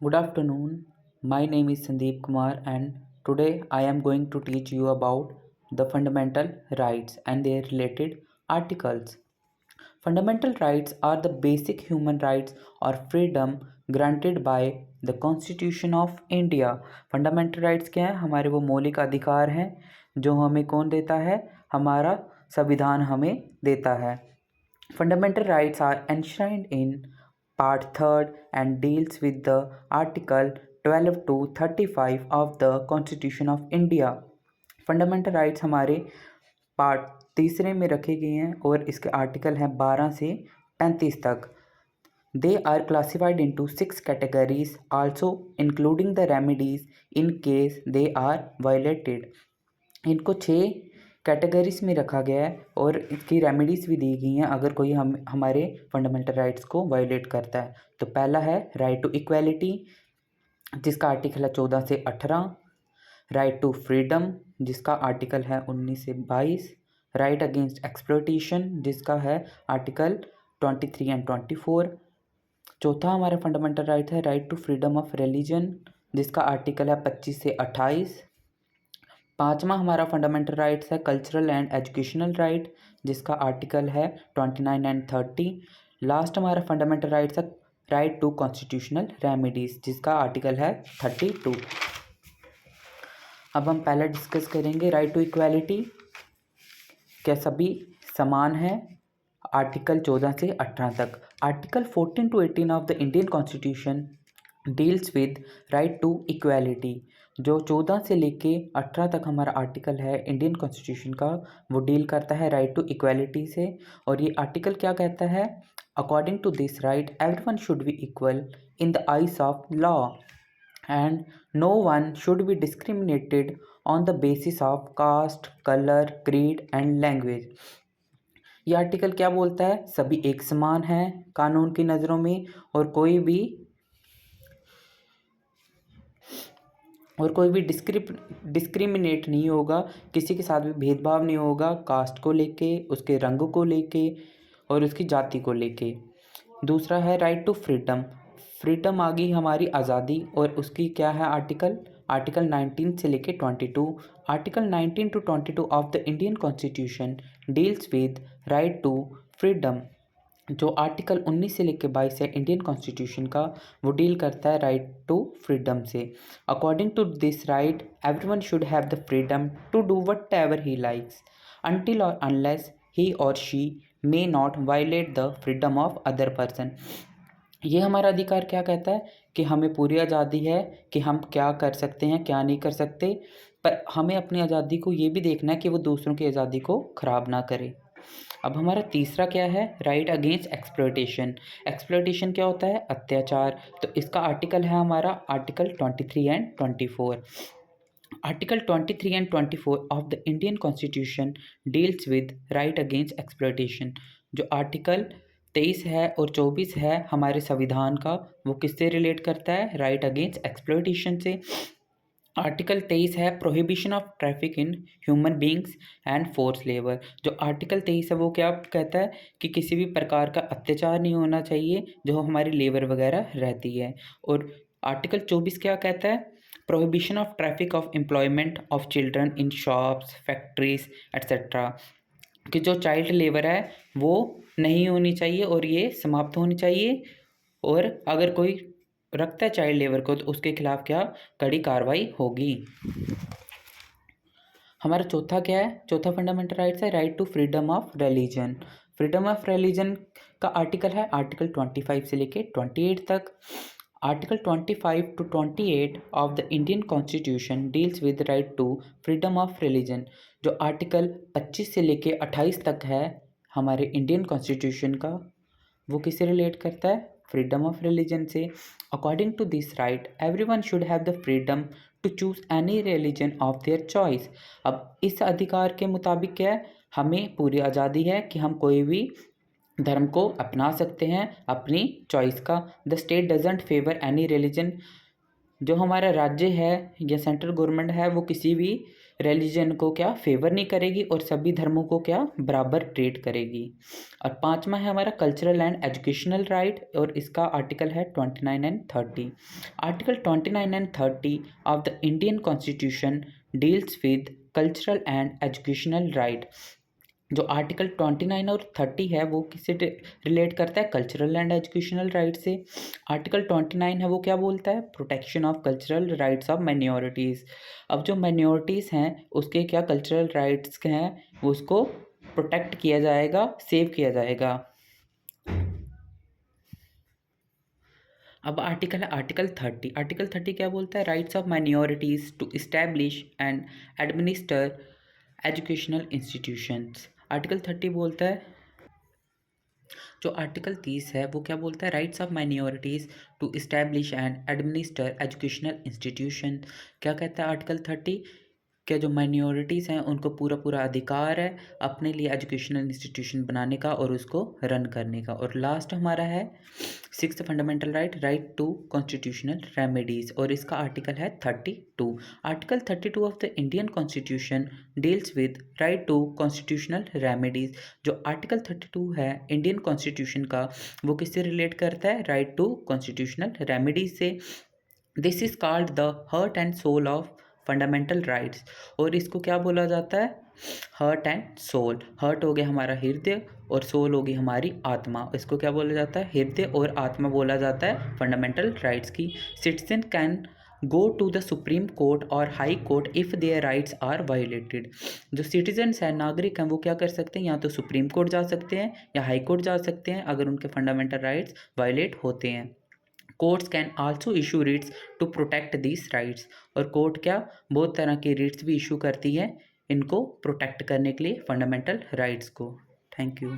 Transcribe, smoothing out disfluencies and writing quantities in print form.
Good afternoon. My name is Sandeep Kumar, and today I am going to teach you about the fundamental rights and their related articles. Fundamental rights are the basic human rights or freedom granted by the Constitution of India. Fundamental rights क्या हैं? हमारे वो मौलिक अधिकार हैं जो हमें कौन देता है? हमारा संविधान हमें देता है. Fundamental rights are enshrined in Part 3rd and deals with the Article 12 to 35 of the Constitution of India. Fundamental rights हमारे पार्ट तीसरे में रखे गए हैं और इसके आर्टिकल हैं 12 से 35 तक. They are classified into 6 categories, also including the remedies in case they are violated. इनको 6 कैटेगरीज में रखा गया है और इसकी रेमेडीज़ भी दी गई हैं अगर कोई हमारे फंडामेंटल राइट्स को वायलेट करता है. तो पहला है राइट टू इक्वालिटी, जिसका आर्टिकल है 14 से 18. राइट टू फ्रीडम, जिसका आर्टिकल है 19 से 22. राइट अगेंस्ट एक्सप्लॉयटेशन, जिसका है आर्टिकल 23 एंड 24. चौथा हमारा फंडामेंटल राइट है right to freedom of religion, जिसका आर्टिकल है 25 से 28. पाँचवा हमारा फंडामेंटल राइट्स है कल्चरल एंड एजुकेशनल राइट, जिसका आर्टिकल है 29 एंड 30. लास्ट हमारा फंडामेंटल राइट्स है राइट टू कॉन्स्टिट्यूशनल रेमेडीज़, जिसका आर्टिकल है 32. अब हम पहले डिस्कस करेंगे राइट टू इक्वालिटी. क्या सभी समान हैं? आर्टिकल 14 से 18 तक. Article 14 to 18 of the Indian constitution deals with right to equality. जो 14 से लेके 18 तक हमारा आर्टिकल है इंडियन कॉन्स्टिट्यूशन का, वो डील करता है राइट टू इक्वालिटी से. और ये आर्टिकल क्या कहता है? According to this right everyone should be equal in the eyes of law and no one should be discriminated on the basis of caste, colour, creed and language. ये article क्या बोलता है? सभी एक समान हैं कानून की नज़रों में और कोई भी डिस्क्रिमिनेट नहीं होगा, किसी के साथ भी भेदभाव नहीं होगा कास्ट को लेके, उसके रंग को लेके और उसकी जाति को लेके. दूसरा है राइट टू फ्रीडम. फ्रीडम आ गई हमारी आज़ादी और उसकी क्या है आर्टिकल 19 से लेके 22. Article 19 to 22 of the Indian constitution deals with right to freedom. जो आर्टिकल 19 से लेकर 22 है इंडियन कॉन्स्टिट्यूशन का, वो डील करता है राइट टू फ्रीडम से. According to this right everyone should have the freedom to do whatever he likes until और अनलेस ही और she may not violate the freedom of other person. ये हमारा अधिकार क्या कहता है कि हमें पूरी आज़ादी है कि हम क्या कर सकते हैं क्या नहीं कर सकते, पर हमें अपनी आज़ादी को ये भी देखना है कि वो दूसरों की आज़ादी को ख़राब ना करे. अब हमारा तीसरा क्या है? Right against exploitation. एक्सप्लॉयटेशन क्या होता है? अत्याचार. तो इसका आर्टिकल है हमारा article 23 and 24. Article 23 and 24 of the Indian constitution deals with right against exploitation. जो आर्टिकल 23 है और 24 है हमारे संविधान का, वो किससे रिलेट करता है? राइट अगेंस्ट एक्सप्लॉयटेशन से. आर्टिकल 23 है prohibition of traffic in human beings and force labour. जो आर्टिकल 23 है वो क्या कहता है कि किसी भी प्रकार का अत्याचार नहीं होना चाहिए जो हमारी लेबर वगैरह रहती है. और आर्टिकल 24 क्या कहता है? Prohibition of traffic of employment of children in shops, factories etcetera. कि जो चाइल्ड लेबर है वो नहीं होनी चाहिए और ये समाप्त होनी चाहिए. और अगर कोई रखता है चाइल्ड लेबर को तो उसके खिलाफ क्या कड़ी कार्रवाई होगी. हमारा चौथा क्या है? चौथा फंडामेंटल राइट्स है right to freedom of religion. Freedom of religion का आर्टिकल है आर्टिकल 25 से लेके 28 तक. Article 25 to 28 of the Indian constitution deals with right to freedom of religion. जो आर्टिकल 25 से लेके 28 तक है हमारे इंडियन कॉन्स्टिट्यूशन का, वो किससे रिलेट करता है? फ्रीडम ऑफ रिलीजन से. According to this right everyone should have the freedom to choose any religion of their choice. अब इस अधिकार के मुताबिक क्या है? हमें पूरी आज़ादी है कि हम कोई भी धर्म को अपना सकते हैं अपनी चॉइस का. The state doesn't favour any religion. जो हमारा राज्य है या सेंट्रल गवर्नमेंट है वो किसी भी रिलीजन को क्या फेवर नहीं करेगी और सभी धर्मों को क्या बराबर ट्रीट करेगी। और पांचवा है हमारा कल्चरल एंड एजुकेशनल राइट, और इसका आर्टिकल है 29 and 30। Article 29 and 30 of the Indian constitution deals with cultural and educational right. जो आर्टिकल 29 और 30 है वो किससे रिलेट करता है, कल्चरल एंड एजुकेशनल राइट से। आर्टिकल 29 है वो क्या बोलता है, protection of cultural rights of minorities. अब जो माइनॉरिटीज़ हैं उसके क्या कल्चरल राइट्स हैं वो उसको प्रोटेक्ट किया जाएगा, सेव किया जाएगा। अब आर्टिकल है आर्टिकल 30। आर्टिकल 30 क्या बोलता है, rights of minorities to establish and administer educational institutions. Article 30 बोलता है, जो आर्टिकल 30 है वो क्या बोलता है, rights of minorities to establish and administer educational institution. क्या कहता है आर्टिकल 30, क्या जो माइनॉरिटीज़ हैं उनको पूरा पूरा अधिकार है अपने लिए एजुकेशनल इंस्टीट्यूशन बनाने का और उसको रन करने का। और लास्ट हमारा है sixth fundamental right, right to constitutional remedies, और इसका आर्टिकल है 32। Article 32 of the Indian constitution deals with right to constitutional remedies. जो आर्टिकल 32 है इंडियन कॉन्स्टिट्यूशन का वो किससे रिलेट करता है, राइट टू कॉन्स्टिट्यूशनल रेमेडीज से। This is called the heart and soul of fundamental rights. और इसको क्या बोला जाता है, हार्ट एंड सोल। हार्ट हो गया हमारा हृदय और सोल होगी हमारी आत्मा, इसको क्या बोला जाता है, हृदय और आत्मा बोला जाता है फंडामेंटल राइट्स की। Citizen can go to the supreme court और high court if their rights are violated. जो सिटीजन्स हैं, नागरिक हैं, वो क्या कर सकते हैं, या तो सुप्रीम कोर्ट जा सकते हैं या हाई कोर्ट जा सकते हैं अगर उनके फंडामेंटल राइट्स वायलेट होते हैं। Courts can also issue writs to protect this rights. और कोर्ट क्या बहुत तरह की रिट्स भी इशू करती है इनको प्रोटेक्ट करने के लिए फंडामेंटल राइट्स को। Thank you.